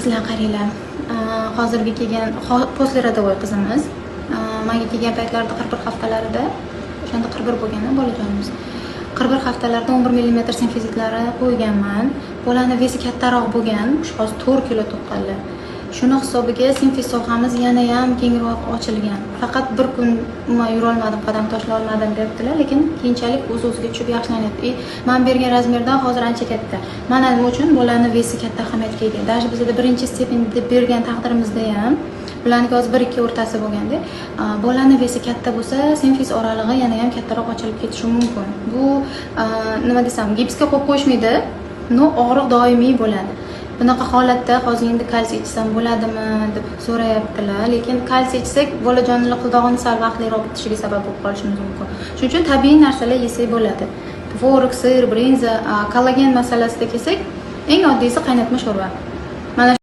Sizlar qaranglar. Hozirgi kelgan poslerodovoy qizimiz. Menga kelgan paytlarida 41 haftalarida, o'shanda 41 bo'lganda bolajonimiz. 41 haftalarda 11 mm simfizitlari qo'yganman. Bolani vesi kattaroq bo'lgan, hozir 4 kilo to'qqanlar. Shuni hisobiga simfiz sohamiz yana ham kengroq ochilgan. Faqat bir kun umuman yura olmadim, qadam tashlay olmadim debdilar, lekin keyinchalik o'z-o'ziga tushib yaxshilanyapti. Men bergan razmerdan hozir ancha katta. Mana nima uchun bolani vesi katta ahamiyatga ega. Даже bizda birinchi stepen deb bergan taqdirimizda ham bularniki hozir 1-2 o'rtasi bo'lganda, bolani vesi katta bo'lsa, simfiz oralig'i yana ham kattaroq ochilib ketishi mumkin. Bu nima desam, gipsga qo'yib qo'yishmaydi, no og'riq doimiy bo'ladi. Bunaqa holatda hozir endi kalsiy ichsam bo'ladimi deb so'rayaptilar, lekin kalsiy ichsak bolajonning liqildog'ini sal vaqtliroq bitishiga sabab bo'lib qolishimiz mumkin. Shuning uchun tabiiy narsalar yesak bo'ladi. Tvorog, sir, brinza, kollagen masalasida kelsak, eng oddiysi qaynatma sho'rva. Mana